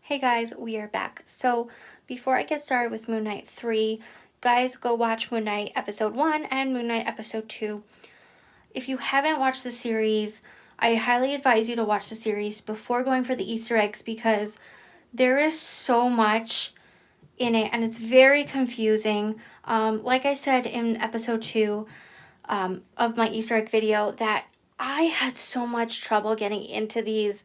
Hey guys, we are back. So before I get started with Moon Knight 3, guys, go watch Moon Knight episode 1 and Moon Knight episode 2. If you haven't watched the series, I highly advise you to watch the series before going for the Easter eggs because there is so much in it and it's very confusing. Like I said in episode 2 of my Easter egg video, that I had so much trouble getting into these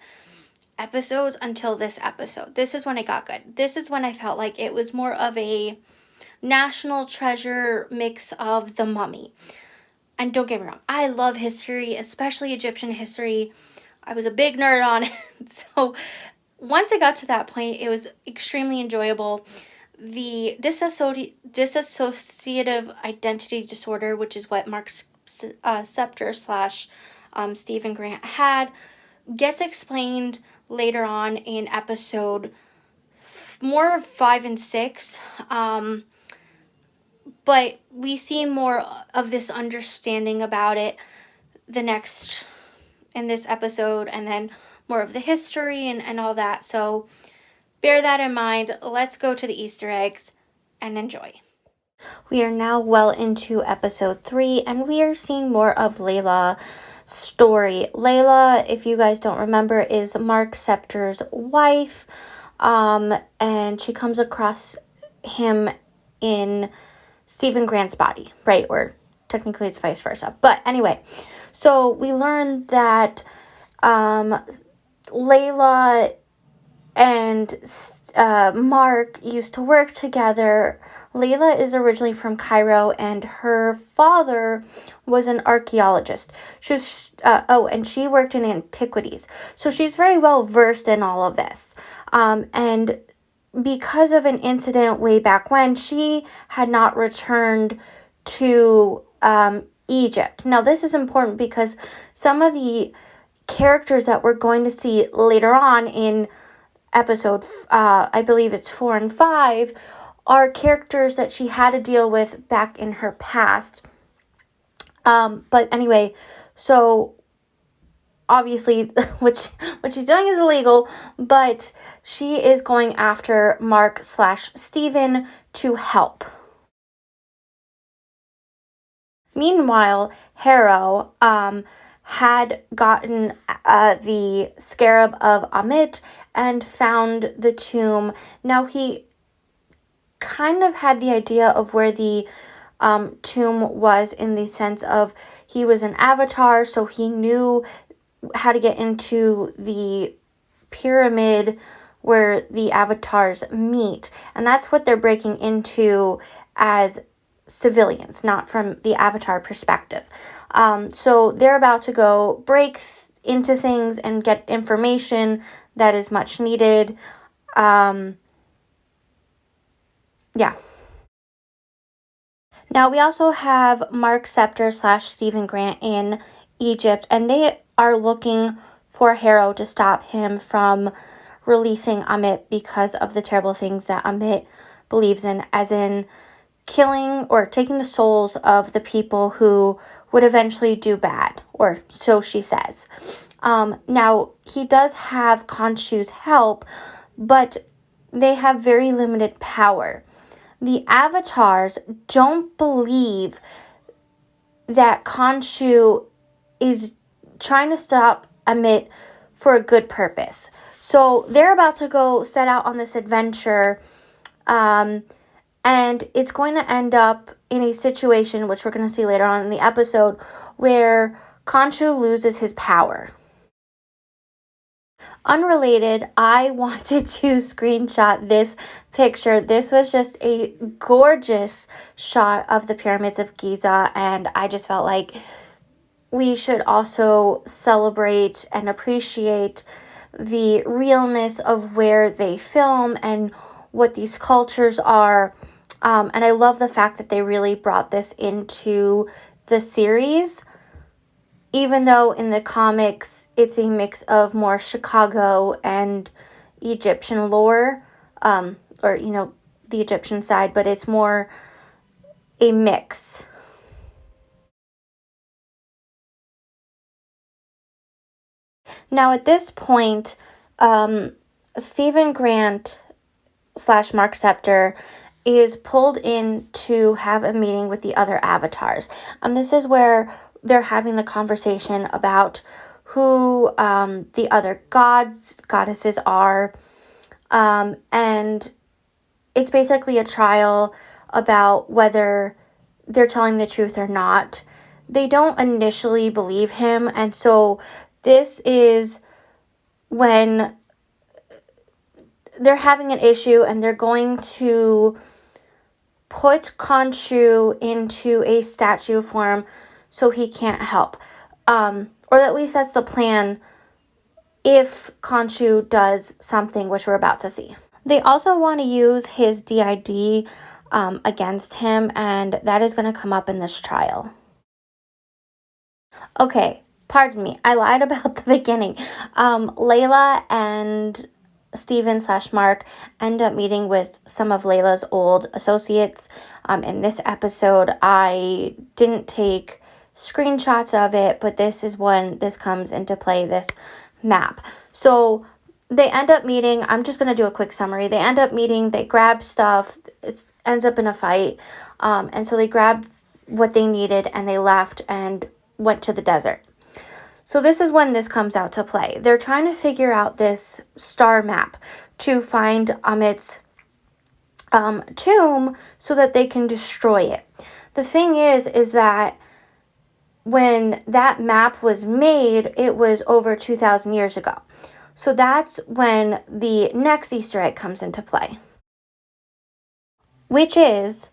episodes until this episode. This is when it got good. This is when I felt like it was more of a national treasure mix of The Mummy. And don't get me wrong, I love history, especially Egyptian history. I was a big nerd on it. So once it got to that point, it was extremely enjoyable. The dissociative identity disorder, which is what Mark Septor / Stephen Grant had, gets explained later on in episode more 5 and 6. But we see more of this understanding about it in this episode, and then more of the history and all that. So bear that in mind. Let's go to the Easter eggs and enjoy. We are now well into episode 3, and we are seeing more of Layla's story. Layla, if you guys don't remember, is Mark Septor's wife, and she comes across him in Stephen Grant's body, right? Or technically it's vice versa. But anyway, so we learned that Layla and Mark used to work together. Layla is originally from Cairo, and her father was an archaeologist. And she worked in antiquities, so she's very well versed in all of this. And because of an incident way back when, she had not returned to Egypt. Now, this is important because some of the characters that we're going to see later on in episode, I believe it's 4 and 5, are characters that she had to deal with back in her past. But anyway, so obviously what she's doing is illegal, but she is going after Mark / Stephen to help. Meanwhile, Harrow had gotten the scarab of Ammit and found the tomb. Now, he kind of had the idea of where the tomb was, in the sense of he was an avatar, so he knew how to get into the pyramid where the avatars meet. And that's what they're breaking into as civilians, not from the avatar perspective. So they're about to go break into things and get information that is much needed. Yeah. Now we also have Mark Septor / Stephen Grant in Egypt, and they are looking for Harrow to stop him from releasing Ammit because of the terrible things that Ammit believes in, as in killing or taking the souls of the people who would eventually do bad, or so she says. Now, he does have Khonshu's help, but they have very limited power. The avatars don't believe that Khonshu is trying to stop Ammit for a good purpose. So they're about to go set out on this adventure, and it's going to end up in a situation, which we're going to see later on in the episode, where Khonshu loses his power. Unrelated, I wanted to screenshot this picture. This was just a gorgeous shot of the pyramids of Giza, and I just felt like we should also celebrate and appreciate the realness of where they film and what these cultures are. And I love the fact that they really brought this into the series, even though in the comics it's a mix of more Chicago and Egyptian lore, or, the Egyptian side, but it's more a mix. Now, at this point, Stephen Grant / Mark Scepter is pulled in to have a meeting with the other avatars. This is where they're having the conversation about who the other goddesses are. And it's basically a trial about whether they're telling the truth or not. They don't initially believe him, and so this is when they're having an issue and they're going to put Khonshu into a statue form so he can't help. Or at least that's the plan if Khonshu does something, which we're about to see. They also want to use his DID against him, and that is going to come up in this trial. Okay, pardon me, I lied about the beginning. Layla and Stephen / Mark end up meeting with some of Layla's old associates. In this episode, I didn't take screenshots of it, but this is when this comes into play, this map. So they end up meeting. I'm just going to do a quick summary. They end up meeting, they grab stuff, it ends up in a fight, and so they grabbed what they needed and they left and went to the desert. So this is when this comes out to play. They're trying to figure out this star map to find Amit's tomb so that they can destroy it. The thing is that when that map was made, it was over 2,000 years ago. So that's when the next Easter egg comes into play, which is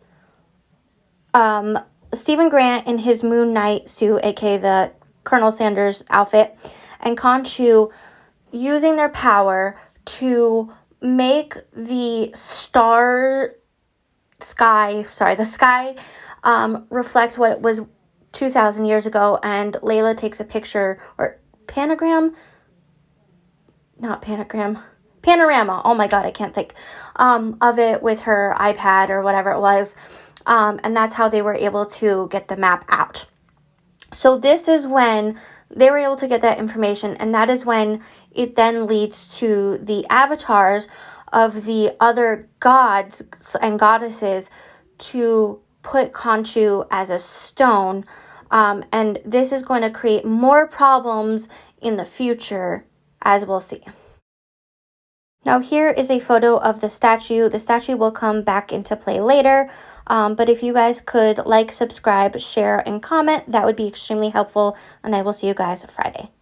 Stephen Grant in his Moon Knight suit, aka the Colonel Sanders outfit, and Khonshu using their power to make the sky reflect what it was 2,000 years ago. And Layla takes a picture, or panorama. Oh my god, I can't think of it with her iPad or whatever it was. And that's how they were able to get the map out. So this is when they were able to get that information, and that is when it then leads to the avatars of the other gods and goddesses to put Khonshu as a stone. And this is going to create more problems in the future, as we'll see. Now here is a photo of the statue. The statue will come back into play later, but if you guys could like, subscribe, share, and comment, that would be extremely helpful, and I will see you guys Friday.